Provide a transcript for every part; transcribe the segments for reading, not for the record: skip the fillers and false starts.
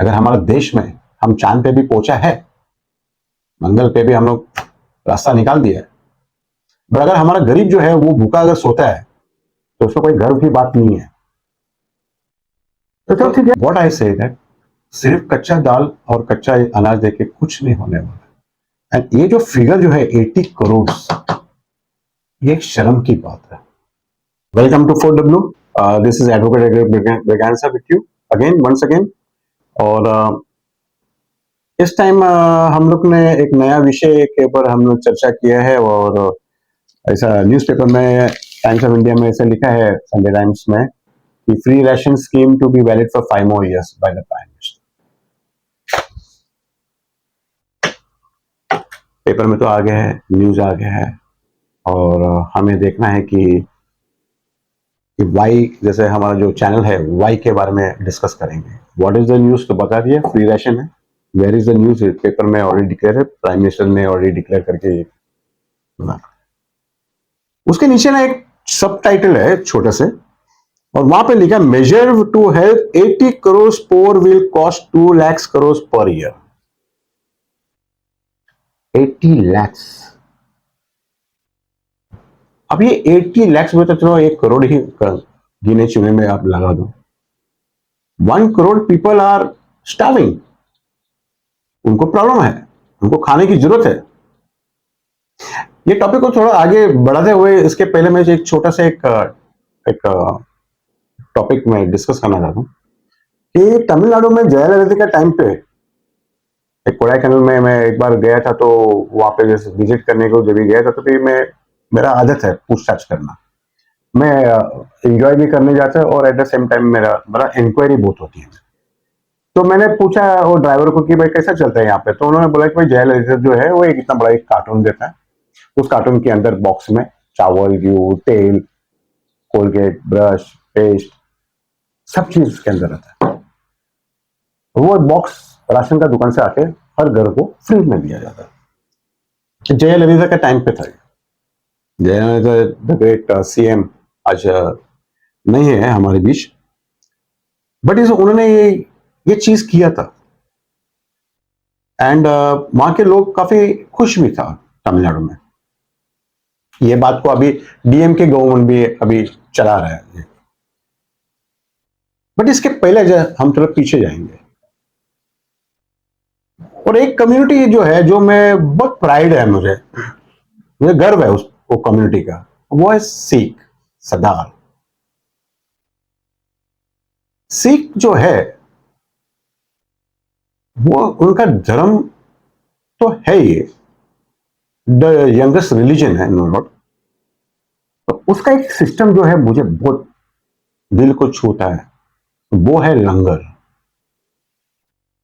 अगर हमारा देश में हम चांद पे भी पहुंचा है, मंगल पे भी हम लोग रास्ता निकाल दिया है, बट अगर हमारा गरीब जो है वो भूखा अगर सोता है तो उसको कोई गर्व की बात नहीं है। तो ठीक है, व्हाट आई से दैट सिर्फ कच्चा दाल और कच्चा अनाज देके कुछ नहीं होने वाला। एंड ये जो फिगर जो है 80 करोड़, ये एक शर्म की बात है। Welcome to 4W, this is advocate वेगांसा with you again once again. और इस टाइम हम लोग ने एक नया विषय के ऊपर हम लोग चर्चा किया है, और ऐसा न्यूज़पेपर में टाइम्स ऑफ इंडिया में ऐसा लिखा है, संडे टाइम्स में, कि free ration scheme to be valid for 5 more years by the prime minister. Paper में तो आ गया है, न्यूज आ गया है, और हमें देखना है कि वाई, जैसे हमारा जो चैनल है वाई के बारे में डिस्कस करेंगे। व्हाट इज द न्यूज तो बता दिया, फ्री राशन है। Where is the news, paper में ऑलरेडी डिक्लेयर है, प्राइम मिनिस्टर ने ऑलरेडी डिक्लेयर करके ना। उसके नीचे ना एक सब टाइटल है छोटा से, और वहां पे लिखा measure to help 80 crore poor will cost 2 lakh crore per year. 80 lakh. अब ये 80 लाख में तो चलो 1 करोड़ ही गिने चुने में आप लगा दो। 1 करोड़ पीपल आर स्टार्विंग, उनको प्रॉब्लम है, उनको खाने की जरूरत है। ये टॉपिक को थोड़ा आगे बढ़ाते हुए, इसके पहले मैं एक छोटा सा एक टॉपिक में डिस्कस करना चाहता हूँ कि तमिलनाडु में जयललिता का टाइम पे एक कोडाईकनाल में मैं एक बार गया था, तो वहां पे जैसे विजिट करने को जब भी गया था, तो फिर मैं, मेरा आदत है पूछताछ करना, मैं एंजॉय भी करने जाता है, और एट द सेम टाइम मेरा बड़ा इंक्वायरी बहुत होती है। तो मैंने पूछा वो ड्राइवर को कि भाई कैसा चलता है यहाँ पे, तो उन्होंने बोला कि भाई जयललिता जो है वो एक इतना बड़ा एक कार्टून देता है, उस कार्टून के अंदर बॉक्स में चावल, घी, तेल, कोलगेट, ब्रश, पेस्ट, सब चीज उसके अंदर रहता है। वो बॉक्स राशन का दुकान से आके हर घर को फ्री में दिया जाता है। जयललिता का टाइम पे था। जयललिता द ग्रेट सीएम आज नहीं है हमारे बीच, बट इस उन्होंने ये चीज किया था, एंड वहां के लोग काफी खुश भी था तमिलनाडु में। ये बात को अभी डीएमके गवर्नमेंट भी अभी चला रहा है, बट इसके पहले हम थोड़ा पीछे जाएंगे। और एक कम्युनिटी जो है, जो मैं बहुत प्राइड है, मुझे गर्व है उस वो कम्युनिटी का, वो है सिख, सरदार। सिख जो है वो, उनका धर्म तो है ही, द यंगेस्ट रिलीजन है, नो डाउट। तो उसका एक सिस्टम जो है मुझे बहुत दिल को छूता है, वो है लंगर।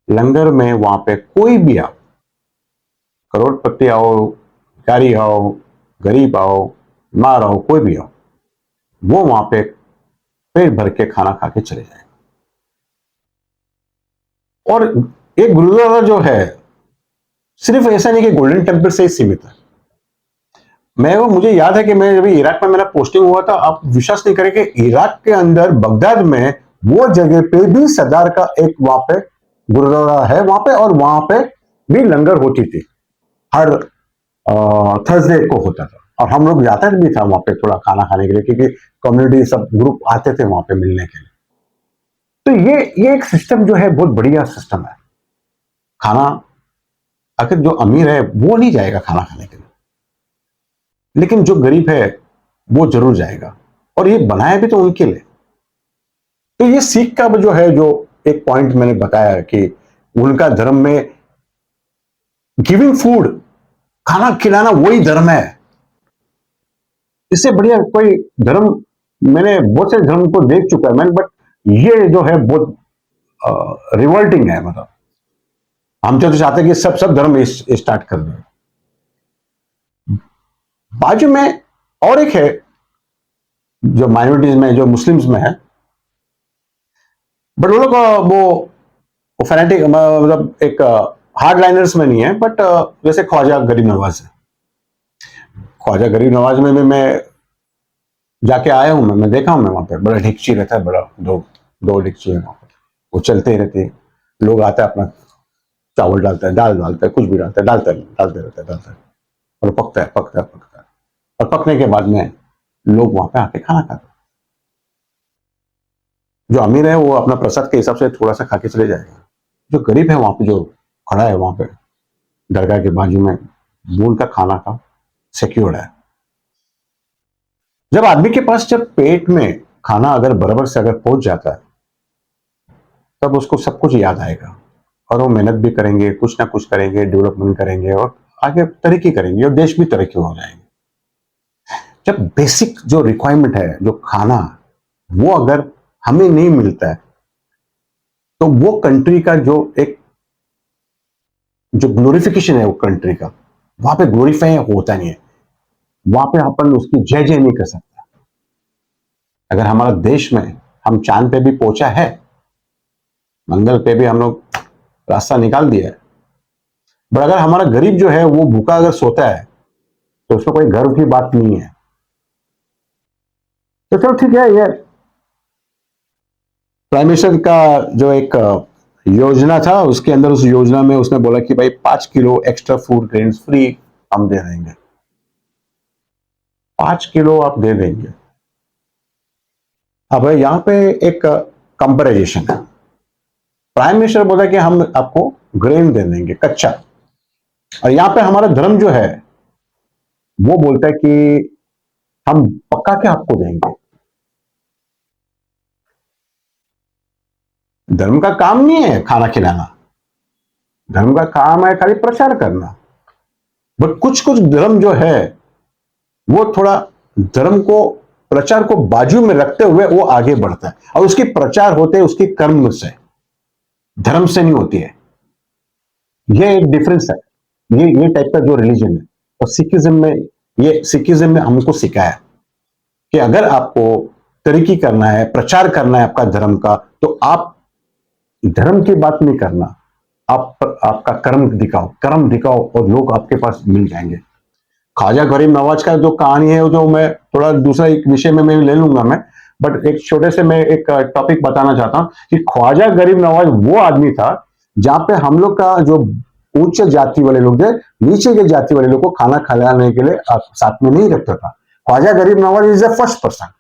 लंगर में वहां पे कोई भी आओ, करोड़पति आओ, भिखारी आओ, गरीब आओ, बीमार आओ, कोई भी आओ, वो वहां पे पेट भर के खाना खा के चले जाए। और एक गुरुद्वारा जो है, सिर्फ ऐसा नहीं कि गोल्डन टेम्पल से ही सीमित है। मुझे याद है कि मैं जब इराक में मेरा पोस्टिंग हुआ था, आप विश्वास नहीं करेंगे, इराक के अंदर बगदाद में वो जगह पे भी सरदार का एक वहां पे गुरुद्वारा है वहां पे, और वहां पे भी लंगर होती थी, हर थर्सडे को होता था, और हम लोग जाते भी था वहां पे थोड़ा खाना खाने के लिए, क्योंकि कम्युनिटी सब ग्रुप आते थे वहां पे मिलने के लिए। तो ये एक सिस्टम जो है बहुत बढ़िया सिस्टम है। खाना, अगर जो अमीर है वो नहीं जाएगा खाना खाने के लिए, लेकिन जो गरीब है वो जरूर जाएगा, और ये बनाया भी तो उनके लिए। तो ये सिख का जो है, जो एक पॉइंट मैंने बताया कि उनका धर्म में गिविंग फूड, खाना खिलाना, वही धर्म है। इससे बढ़िया कोई धर्म, मैंने बहुत से धर्म को देख चुका है मैंने, बट ये जो है बहुत रिवॉल्टिंग है। मतलब हम तो चाहते हैं कि सब धर्म स्टार्ट कर दें। बाजू में और एक है जो माइनॉरिटीज में, जो मुस्लिम्स में है, बट वो लोग वो फैनेटिक, मतलब एक हार्ड लाइनर्स में नहीं है, बट जैसे ख्वाजा गरीब नवाज है। ख्वाजा गरीब नवाज में भी मैं जाके आया हूं, मैं देखा हूं, मैं वहां पे बड़ा ढिकची रहता है, बड़ा दो डेगची है वहां पर, वो चलते ही रहती है। लोग आते हैं अपना चावल डालता है, दाल डालता है, कुछ भी डालता है, डालते रहता है, डालता है, और पकता है, पकता है, पकता है, और पकने के बाद में लोग वहां पे आके खाना खाते हैं। जो अमीर है वो अपना प्रसाद के हिसाब से थोड़ा सा खा के चले जाएगा। जो गरीब है वहां पे, जो खड़ा है वहां पे दरगाह के बाजू में, वो उनका खाना का सिक्योर्ड है। जब आदमी के पास जब पेट में खाना अगर बराबर से अगर पहुंच जाता है, तब उसको सब कुछ याद आएगा, और वो मेहनत भी करेंगे, कुछ ना कुछ करेंगे, डेवलपमेंट करेंगे, और आगे तरक्की करेंगे, और देश भी तरक्की हो जाएंगे। जब बेसिक जो रिक्वायरमेंट है, जो खाना, वो अगर हमें नहीं मिलता है, तो वो कंट्री का जो एक जो ग्लोरिफिकेशन है वो कंट्री का, वहां पे ग्लोरीफाई होता नहीं है, वहां पे अपन उसकी जय जय नहीं कर सकता। अगर हमारा देश में हम चांद पे भी पहुंचा है, मंगल पे भी हम लोग रास्ता निकाल दिया है, बट अगर हमारा गरीब जो है वो भूखा अगर सोता है, तो उसमें कोई गर्व की बात नहीं है। तो चलो ठीक है, ये प्राइम मिनिस्टर का जो एक योजना था, उसके अंदर उस योजना में उसने बोला कि भाई 5 kilo extra food grains free हम दे देंगे, 5 किलो आप दे देंगे। अब यहां पे एक कंपेरिजेशन है। प्राइम मिनिस्टर बोला कि हम आपको ग्रेन दे देंगे कच्चा, और यहां पे हमारा धर्म जो है वो बोलता है कि हम पक्का के आपको देंगे। धर्म का काम नहीं है खाना खिलाना, धर्म का काम है खाली प्रचार करना। बट कुछ कुछ धर्म जो है वो थोड़ा धर्म को, प्रचार को बाजू में रखते हुए वो आगे बढ़ता है, और उसकी प्रचार होते हैं उसकी कर्म से, धर्म से नहीं होती है। ये एक डिफरेंस है, ये टाइप का जो रिलीजन है। और सिखिज्म में, ये सिखिज्म ने हमको सिखाया कि अगर आपको तरक्की करना है, प्रचार करना है आपका धर्म का, तो आप धर्म की बात नहीं करना, आप आपका कर्म दिखाओ और लोग आपके पास मिल जाएंगे। ख्वाजा गरीब नवाज का जो कहानी है, जो मैं थोड़ा दूसरा एक विषय में मैं ले लूंगा मैं, बट एक छोटे से मैं एक टॉपिक बताना चाहता हूं कि ख्वाजा गरीब नवाज वो आदमी था जहां पे हम लोग का जो उच्च जाति वाले लोग थे, नीचे के जाति वाले लोग को खाना खिलाने के लिए साथ में नहीं रखता था। ख्वाजा गरीब Nawaz is the first person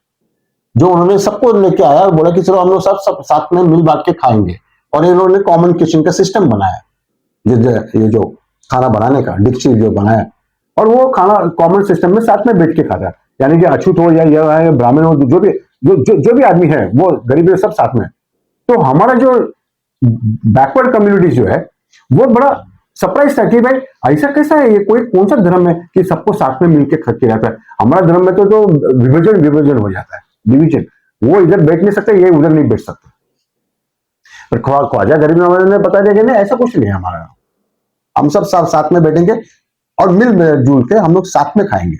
जो उन्होंने सबको लेके आया और बोला कि चलो हम लोग सब साथ में मिल बांट के खाएंगे, और इन्होंने कॉमन किचन का सिस्टम बनाया, ये जो खाना बनाने का डिक्ची जो बनाया, और वो खाना कॉमन सिस्टम में साथ में बैठ के खाता है। यानी कि अछूत हो या ब्राह्मण हो, जो भी आदमी है वो गरीब है, सब साथ में। तो हमारा जो बैकवर्ड कम्युनिटी जो है वो बड़ा सरप्राइज था कि भाई ऐसा कैसा है, ये कोई कौन सा धर्म है कि सबको साथ में मिलकर खा रहता है। हमारा धर्म में तो विभाजन हो जाता है, डिवीजन, वो इधर बैठ नहीं सकते, ये उधर नहीं बैठ सकते। पर ख्वाजा गरीब नवाज ने बता दिया कि नहीं, ऐसा कुछ नहीं है हमारा, हम सब साथ में बैठेंगे और मिल जुल के हम लोग साथ में खाएंगे,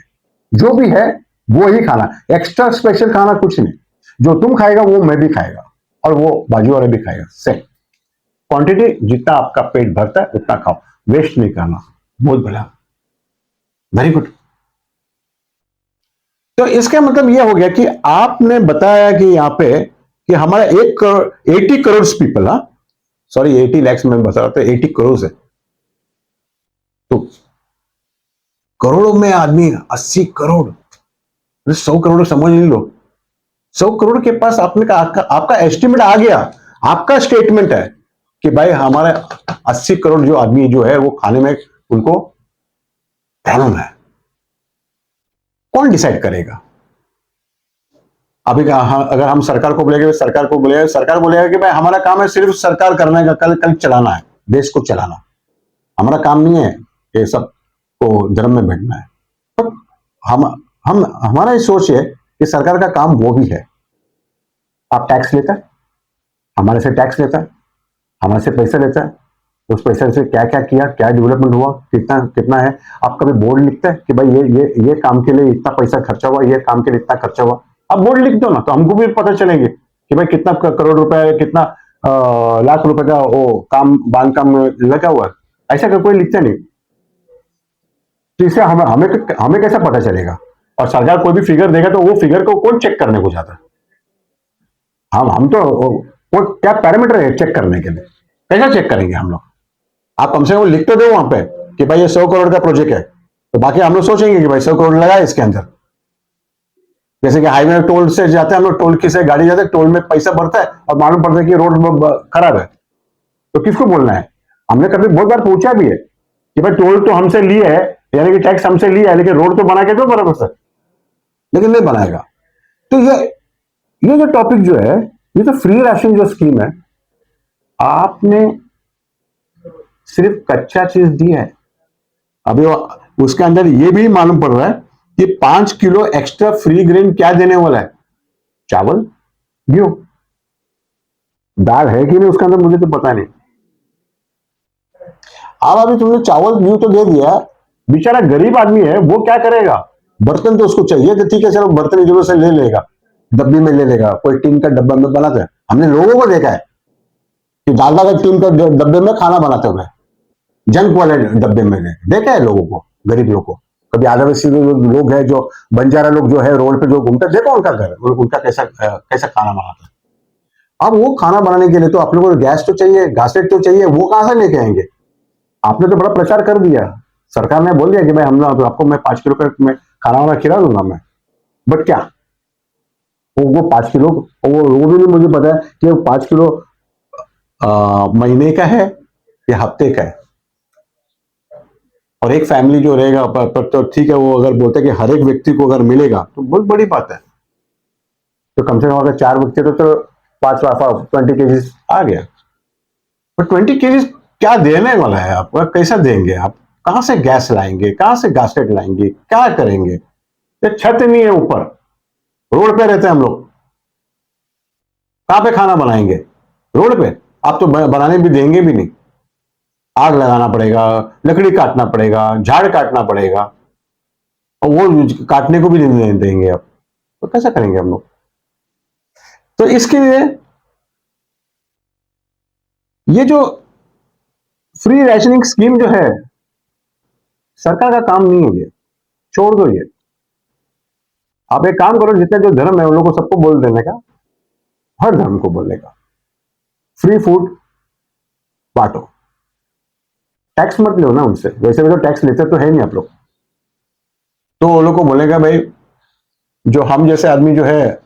जो भी है वो ही खाना, एक्स्ट्रा स्पेशल खाना कुछ नहीं, जो तुम खाएगा वो मैं भी खाएगा और वो बाजू वाले भी खाएगा। सेम क्वांटिटी, जितना आपका पेट भरता है उतना खाओ, वेस्ट नहीं करना। बहुत बढ़िया, वेरी गुड। तो इसका मतलब यह हो गया कि आपने बताया कि यहां पे कि हमारा 80 करोड़ पीपल, हाँ सॉरी 80 लैक्स में बता रहा था, 80 करोड़ है, तो करोड़ों में आदमी 80 करोड़, 100 करोड़ समझ नहीं लो, 100 करोड़ के पास आपने का आपका एस्टिमेट आ गया, आपका स्टेटमेंट है कि भाई हमारे 80 करोड़ जो आदमी जो है वो खाने में उनको प्रॉब्लम है। कौन डिसाइड करेगा? अभी अगर हम सरकार को बोलेंगे, सरकार बोलेगा कि भाई हमारा काम है सिर्फ सरकार करने का, कल चलाना है, देश को चलाना, हमारा काम नहीं है ये सब को धर्म में बैठना है। तो हम हमारा ये सोच है कि सरकार का काम वो भी है, आप टैक्स लेता है, हमारे से टैक्स लेता है, हमारे से पैसा लेता है, उस पैसे से क्या क्या किया, क्या डेवलपमेंट हुआ, कितना कितना है। आप कभी बोर्ड लिखता है कि भाई ये काम के लिए इतना पैसा खर्चा हुआ, ये काम के लिए इतना खर्चा हुआ, आप बोर्ड लिख दो ना, तो हमको भी पता चलेंगे कि भाई कितना करोड़ रुपए, कितना लाख रुपए का वो काम बांध काम लगा हुआ है। ऐसा कोई लिखता नहीं, तो इससे हमें कैसा पता चलेगा? और सरकार कोई भी फिगर देगा तो वो फिगर को कौन चेक करने को जाता है? हम तो वो क्या पैरामीटर है चेक करने के लिए? कैसा चेक करेंगे हम लोग? आप कम से कम लिख तो दो वहां पे कि भाई ये 100 करोड़ का प्रोजेक्ट है, तो बाकी हम लोग सोचेंगे कि भाई 100 करोड़ लगा है इसके अंदर। जैसे कि हाईवे टोल से जाते हैं हम लोग, टोल की से गाड़ी जाते है, टोल में पैसा भरता है और मालूम पड़ता है कि रोड खराब है, तो किसको बोलना है? हमने कभी बहुत बार पूछा भी है कि भाई टोल तो हमसे लिए है, यानी कि टैक्स हमसे लिया है, लेकिन रोड तो बना के दो बराबर से, लेकिन नहीं बनाएगा। तो ये जो टॉपिक जो है, ये तो फ्री राशन जो स्कीम है, आपने सिर्फ कच्चा चीज दी है। अभी उसके अंदर ये भी मालूम पड़ रहा है कि 5 किलो एक्स्ट्रा फ्री ग्रेन क्या देने वाला है? चावल, गेहूं, दाल है कि नहीं उसके अंदर मुझे तो पता नहीं। अब अभी तुमने चावल गेहूं तो दे दिया, बेचारा गरीब आदमी है, वो क्या करेगा? बर्तन तो उसको चाहिए, तो ठीक है चलो बर्तन की जरूरत से ले लेगा, डब्बी में ले लेगा, कोई टीन का डब्बा में बनाते हैं। हमने लोगों को देखा है कि दादा का टीन का डब्बे में खाना बनाते हुए, जंक वाले डब्बे में देखा है लोगों को, गरीब लोगों को। कभी आदिवासी लोग हैं जो बंजारा लोग जो है रोड पे जो घूमते, देखो उनका घर, उनका कैसा कैसा खाना बनाता है। अब वो खाना बनाने के लिए तो अपने को गैस तो चाहिए, घासेट तो चाहिए, वो कहां से लेके आएंगे? आपने तो बड़ा प्रचार कर दिया, सरकार ने बोल दिया कि भाई हम लोग आपको मैं 5 किलो का मैं खाना वाना खिला दूंगा मैं, बट क्या वो 5 किलो, वो भी नहीं मुझे पता है कि वो 5 किलो महीने का है या हफ्ते का है। और एक फैमिली जो रहेगा पर तो ठीक है, वो अगर बोलते हैं कि हर एक व्यक्ति को अगर मिलेगा तो बहुत बड़ी बात है। तो कम से कम अगर 4 व्यक्ति तो 5 20 केजी आ गया। पर 20 केजी क्या देने वाला है आपको? कैसा देंगे आप? कहां से गैस लाएंगे, कहां से गासेट लाएंगे, क्या करेंगे? ये छत नहीं है ऊपर, रोड पे रहते हैं हम लोग, कहां पे खाना बनाएंगे? रोड पे। आप तो बनाने भी देंगे भी नहीं, आग लगाना पड़ेगा, लकड़ी काटना पड़ेगा, झाड़ काटना पड़ेगा, और वो काटने को भी नहीं देंगे आप, तो कैसा करेंगे हम लोग? तो इसके लिए ये जो फ्री राशनिंग स्कीम जो है, सरकार का काम नहीं है, ये छोड़ दो ये। आप एक काम करो, जितने जो धर्म है उन लोगों को सबको बोल देने का, हर धर्म को बोलने का, फ्री फूड बांटो, टैक्स मत लो ना उनसे, वैसे भी तो टैक्स लेते तो है नहीं आप लोग। तो वो लोग को बोलेगा भाई, जो हम जैसे आदमी जो है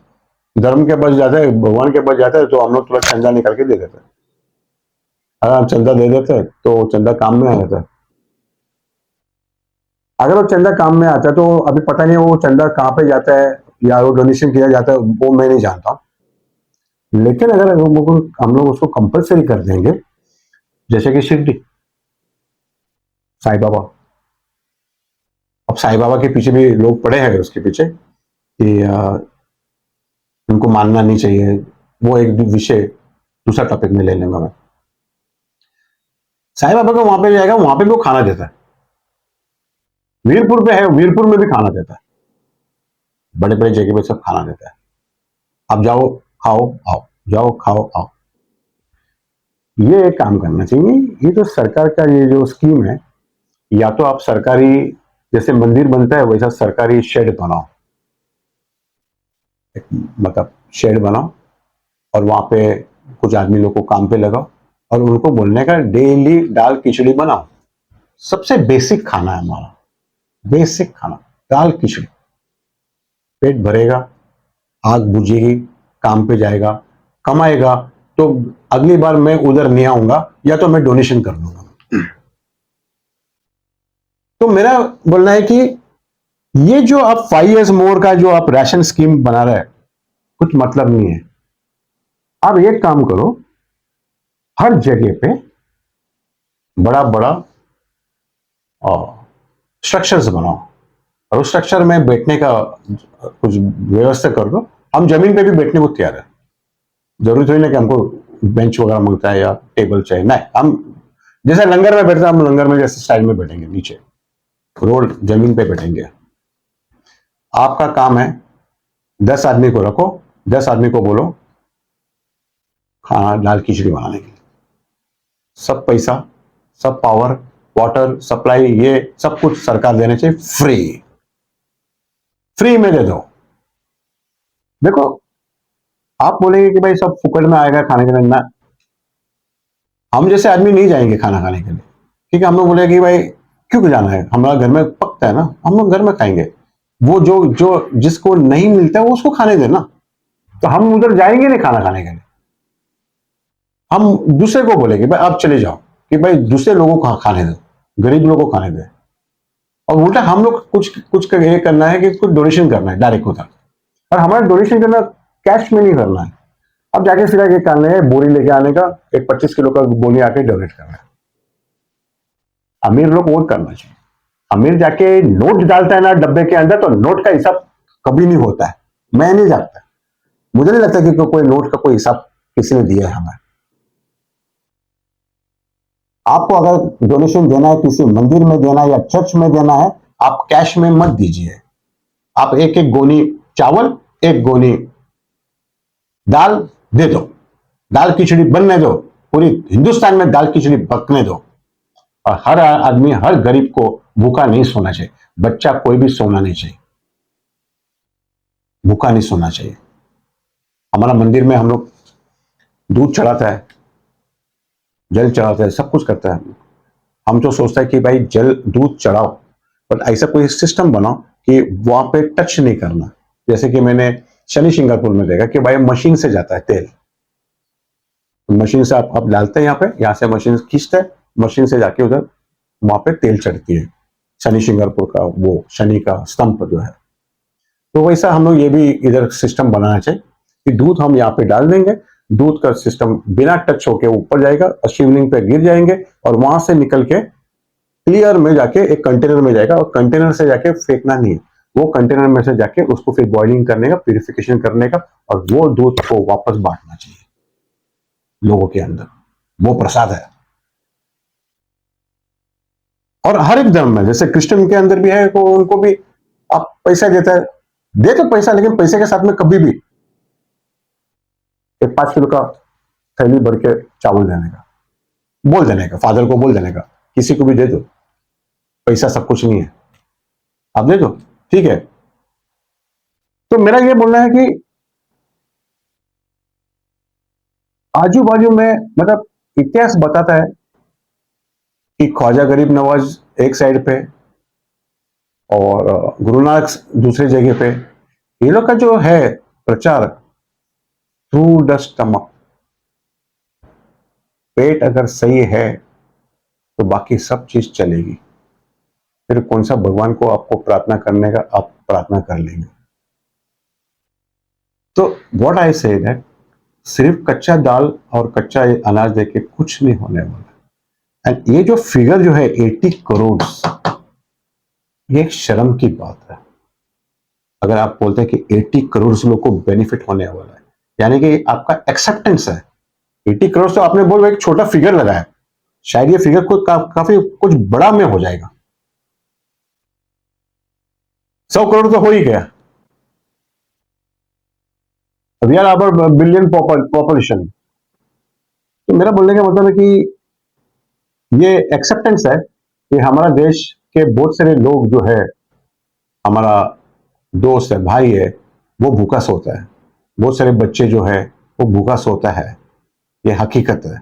धर्म के पास जाते हैं, भगवान के पास जाते हैं, तो हम लोग थोड़ा चंदा निकाल के दे देते हैं। अगर हम चंदा दे देते हैं तो चंदा काम में आ जाता है। अगर वो चंदा काम में आता है तो अभी पता नहीं वो चंदा कहाँ पे जाता है या वो डोनेशन किया जाता है, वो मैं नहीं जानता। लेकिन अगर हम लोग उसको कंपलसरी कर देंगे, जैसे कि शिरडी साईं बाबा, अब साईं बाबा के पीछे भी लोग पड़े हैं उसके पीछे कि उनको मानना नहीं चाहिए, वो एक विषय दूसरा टॉपिक में ले लेंगे मैं। साईं बाबा को वहां पे जाएगा, वहां पे भी वो खाना देता है, वीरपुर पे है, वीरपुर में भी खाना देता है, बड़े बड़े जगह पे सब खाना देता है। आप जाओ खाओ आओ, जाओ खाओ आओ। ये एक काम करना चाहिए। ये जो सरकार का ये जो स्कीम है, या तो आप सरकारी जैसे मंदिर बनता है वैसा सरकारी शेड बनाओ, मतलब शेड बनाओ, और वहां पे कुछ आदमी लोग को काम पे लगाओ, और उनको बोलने का डेली दाल खिचड़ी बनाओ। सबसे बेसिक खाना है हमारा, बेसिक खाना दाल खिचड़ी। पेट भरेगा, आग बुझेगी, काम पे जाएगा, कमाएगा, तो अगली बार मैं उधर नहीं आऊंगा, या तो मैं डोनेशन कर दूंगा। तो मेरा बोलना है कि ये जो आप 5 years मोर का जो आप राशन स्कीम बना रहे हैं, कुछ मतलब नहीं है। आप एक काम करो, हर जगह पे बड़ा बड़ा स्ट्रक्चर्स बनाओ, और उस स्ट्रक्चर में बैठने का कुछ व्यवस्था कर दो। हम जमीन पे भी बैठने को तैयार है, जरूरी थोड़ी ना कि हमको बेंच वगैरह मांगता है या टेबल चाहिए, नहीं। हम जैसे लंगर में बैठते हैं, हम लंगर में जैसे स्टाइल में बैठेंगे, नीचे रोड जमीन पे बैठेंगे। आपका काम है 10 आदमी को रखो, 10 आदमी को बोलो खाना दाल खिचड़ी बनाने के लिए। सब पैसा, सब पावर, वाटर सप्लाई, ये सब कुछ सरकार देने चाहिए, फ्री, फ्री में दे दो। देखो, आप बोलेंगे कि भाई सब फुकट में आएगा खाने के लिए, ना, हम जैसे आदमी नहीं जाएंगे खाना खाने के लिए, ठीक है। हम लोग बोले कि भाई क्यों जाना है, हमारा घर में पकता है ना, हम लोग घर में खाएंगे। वो जो जो जिसको नहीं मिलता है वो उसको खाने देना। तो हम उधर जाएंगे नहीं खाना खाने के लिए, हम दूसरे को बोलेंगे भाई आप चले जाओ, कि भाई दूसरे लोगों को खाने दो, गरीब लोगों को खाने दे। और उल्टा हम लोग कुछ कुछ ये करना है कि कुछ डोनेशन करना है डायरेक्ट उधर, और हमारा डोनेशन करना कैश में नहीं करना है। अब जाके सीधा ये करना है, बोरी लेके आने का, एक 25 किलो का बोरी आके डोनेट करना है। अमीर लोग वो करना चाहिए। अमीर जाके नोट डालता है ना डब्बे के अंदर, तो नोट का हिसाब कभी नहीं होता है। मैं नहीं जानता, मुझे नहीं लगता कि कोई नोट का कोई हिसाब किसी ने दिया है हमें। आपको अगर डोनेशन देना है, किसी मंदिर में देना है या चर्च में देना है, आप कैश में मत दीजिए। आप एक एक गोनी चावल, एक गोनी दाल दे दो, दाल खिचड़ी बनने दो, पूरी हिंदुस्तान में दाल खिचड़ी पकने दो। और हर आदमी, हर गरीब को भूखा नहीं सोना चाहिए, बच्चा कोई भी सोना नहीं चाहिए, भूखा नहीं सोना चाहिए। हमारा मंदिर में हम लोग दूध चढ़ाता है, जल चढ़ाता है, सब कुछ करता है। हम तो सोचता है कि भाई जल दूध चढ़ाओ, बट ऐसा कोई सिस्टम बनाओ कि वहां पे टच नहीं करना। जैसे कि मैंने शनि सिंगापुर में देखा कि भाई मशीन से जाता है तेल, मशीन से आप डालते हैं यहाँ पे, यहाँ से मशीन खींचते हैं, मशीन से जाके उधर वहां पे तेल चढ़ती है। शनि सिंगापुर का वो शनि का स्तंभ जो है, तो वैसा हम लोग ये भी इधर सिस्टम बनाना चाहिए कि दूध हम यहाँ पे डाल देंगे, दूध का सिस्टम बिना टच होके ऊपर जाएगा और शिवलिंग पे गिर जाएंगे, और वहां से निकल के क्लियर में जाके एक कंटेनर में जाएगा, और कंटेनर से जाके फेंकना नहीं है, वो कंटेनर में से जाके उसको फिर बॉइलिंग करने का, प्यूरिफिकेशन करने का, और वो दूध को वापस बांटना चाहिए लोगों के अंदर। वो प्रसाद है। और हर एक धर्म में, जैसे क्रिश्चियन के अंदर भी है, तो उनको भी आप पैसा देता है, दे तो पैसा, लेकिन पैसे के साथ में कभी भी एक 5 किलो का थैली भर के चावल देने का, बोल देने का, फादर को बोल देने का, किसी को भी दे दो, पैसा सब कुछ नहीं है, आप दे दो, ठीक है। तो मेरा ये बोलना है कि आजू बाजू में, मतलब इतिहास बताता है कि ख्वाजा गरीब नवाज एक साइड पे और गुरु नानक दूसरी जगह पे, ये लोग का जो है प्रचार, थ्रू द स्टमक, पेट अगर सही है तो बाकी सब चीज चलेगी। फिर कौन सा भगवान को आपको प्रार्थना करने का, आप प्रार्थना कर लेंगे। तो व्हाट आई से दैट सिर्फ कच्चा दाल और कच्चा अनाज देके कुछ नहीं होने वाला। एंड ये जो फिगर जो है 80 करोड़, ये एक शर्म की बात है। अगर आप बोलते हैं कि 80 करोड़ लोग को बेनिफिट होने वाला है, यानी कि आपका एक्सेप्टेंस है। 80 करोड़ तो आपने बोल एक छोटा फिगर लगाया, शायद ये फिगर काफी कुछ बड़ा में हो जाएगा। 100 करोड़ तो हो ही गया। We are about billion population. तो मेरा बोलने का मतलब है कि ये एक्सेप्टेंस है कि हमारा देश के बहुत सारे लोग जो है, हमारा दोस्त है, भाई है, वो भूखा सोता है। बहुत सारे बच्चे जो है वो भूखा सोता है। ये हकीकत है।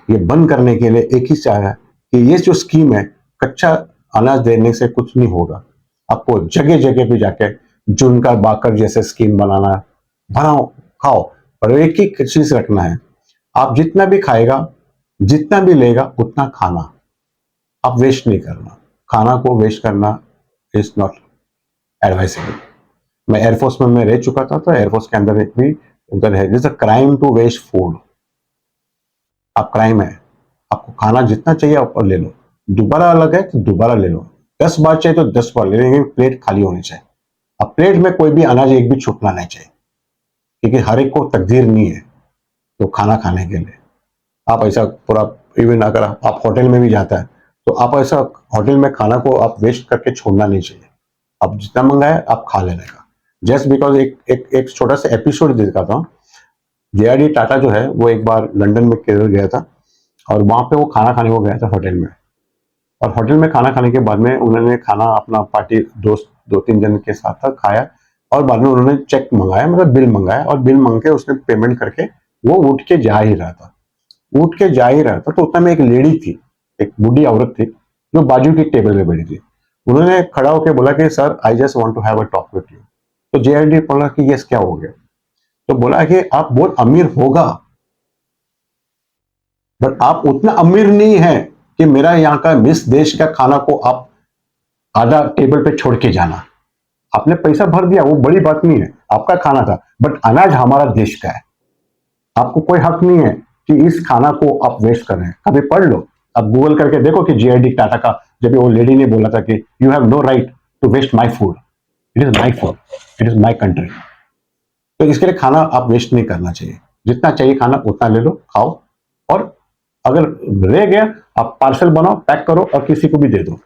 ये बंद करने के लिए एक ही चाह है कि ये जो स्कीम है, कच्चा अनाज देने से कुछ नहीं होगा। आपको जगह जगह पे जाके जुनका बाकर जैसे स्कीम बनाना है, बनाओ, खाओ, और एक ही चीज रखना है, आप जितना भी खाएगा, जितना भी लेगा उतना खाना, आप वेस्ट नहीं करना। खाना को वेस्ट करना इज नॉट एडवाइसेबल। मैं एयरफोर्स में मैं रह चुका था, तो एयरफोर्स के अंदर एक भी उधर है, this a crime to waste food. आप क्राइम है, आपको खाना जितना चाहिए आप ले लो, दोबारा अलग है तो दोबारा ले लो, 10 बार चाहिए तो 10 बार ले, लेकिन प्लेट खाली होनी चाहिए। अब प्लेट में कोई भी अनाज एक भी छूटना नहीं चाहिए, क्योंकि हर एक को तकदीर नहीं है तो खाना खाने के लिए। आप ऐसा पूरा, इवन अगर आप होटल में भी जाता है तो आप ऐसा होटल में खाना को आप वेस्ट करके छोड़ना नहीं चाहिए। आप जितना मंगाए आप खा लेने का। जस्ट बिकॉज एक छोटा सा एपिसोड दिखाता हूँ। जे.आर.डी. टाटा जो है वो एक बार लंदन में केरल गया था, और वहां पे वो खाना खाने को गया था होटल में। और होटल में खाना खाने के बाद में उन्होंने खाना अपना पार्टी दोस्त 2-3 जन के साथ था खाया, और बाद में उन्होंने चेक मंगाया, मतलब बिल मंगाया, और बिल मंग के उसने पेमेंट करके वो उठ के जा ही रहा था। उठ के जा ही रहा था तो उतना में एक लेडी थी, एक बूढ़ी औरत थी जो बाजू की टेबल पे बैठी थी। उन्होंने खड़ा होकर बोला कि sir I just want to have a talk with you. तो जेआरडी बोला कि यस क्या हो गया। तो बोला कि आप बहुत अमीर होगा बट आप उतना अमीर नहीं है कि मेरा यहाँ का मिस देश का खाना को आप आधा टेबल पे छोड़ के जाना। आपने पैसा भर दिया, वो बड़ी बात नहीं है, आपका खाना था, बट अनाज हमारा देश का है। आपको कोई हक नहीं है कि इस खाना को आप वेस्ट कर रहे हैं। कभी पढ़ लो, अब गूगल करके देखो कि जीआईडी टाटा का जब वो लेडी ने बोला था कि you have no right to waste my food, it is my food, it is my country. तो इसके लिए खाना आप वेस्ट नहीं करना चाहिए, जितना चाहिए खाना उतना ले लो, खाओ, और अगर रह गया आप पार्सल बनाओ, पैक करो और किसी को भी दे दो।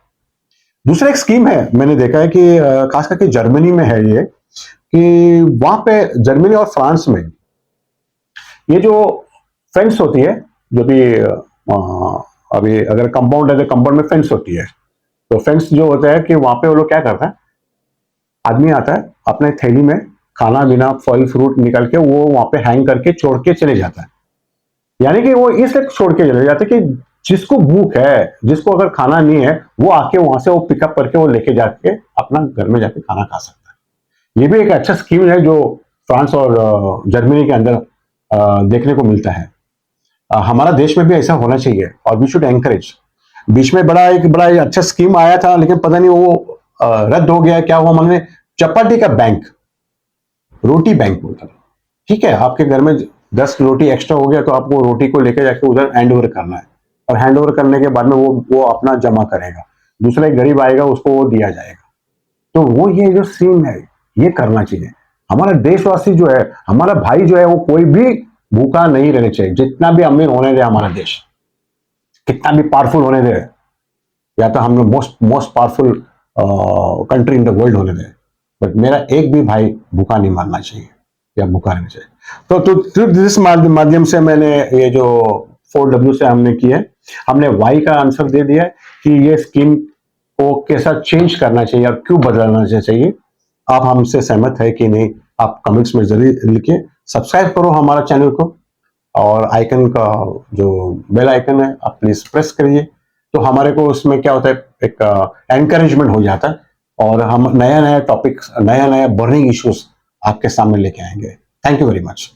दूसरा एक स्कीम है, मैंने देखा है कि खास करके जर्मनी में है ये, कि वहां पे जर्मनी और फ्रांस में ये जो फेंस होती है, जो भी अभी अगर कंपाउंड है तो कंपाउंड में फेंस होती है, तो फेंस जो होता है कि वहां पे वो लोग क्या करता है, आदमी आता है अपने थैली में खाना बिना फल फ्रूट निकाल के वो वहां पे हैंग करके छोड़ के चले जाता है। यानी कि वो इसलिए छोड़ के चले जाते कि जिसको भूख है, जिसको अगर खाना नहीं है, वो आके वहां से वो पिकअप करके वो लेके जाके अपना घर में जाके खाना खा सकता है। ये भी एक अच्छा स्कीम है जो फ्रांस और जर्मनी के अंदर देखने को मिलता है। हमारा देश में भी ऐसा होना चाहिए और वी शुड एनकरेज। बीच में एक बड़ा अच्छा स्कीम आया था, लेकिन पता नहीं वो रद्द हो गया, क्या हुआ मालूम नहीं। चपाती का बैंक, रोटी बैंक बोलता था। ठीक है, आपके घर में 10 रोटी एक्स्ट्रा हो गया तो आपको रोटी को लेके जाके उधर हैंड ओवर करना है, और हैंड ओवर करने के बाद में वो अपना जमा करेगा, दूसरा एक गरीब आएगा उसको वो दिया जाएगा। तो वो ये जो सीन है ये करना चाहिए। हमारा देशवासी जो है, हमारा भाई जो है, वो कोई भी भूखा नहीं रहना चाहिए, जितना भी अमीर होने दे हमारा देश, कितना भी पावरफुल होने दे, या तो हम most powerful country in the world होने दे, बट मेरा एक भी भाई भूखा नहीं मारना चाहिए या भूखा रहना चाहिए। तो इस माध्यम से मैंने ये जो 4W से हमने किया है, हमने वाई का आंसर दे दिया है कि ये स्कीम को कैसा चेंज करना चाहिए और क्यों बदलना चाहिए। आप हमसे सहमत है कि नहीं, आप कमेंट्स में जरूर लिखिए। सब्सक्राइब करो हमारा चैनल को, और आइकन का जो बेल आइकन है आप प्लीज प्रेस करिए, तो हमारे को उसमें क्या होता है, एक एनकरेजमेंट हो जाता है, और हम नया नया टॉपिक, नया नया बर्निंग इश्यूज आपके सामने लेके आएंगे। Thank you very much.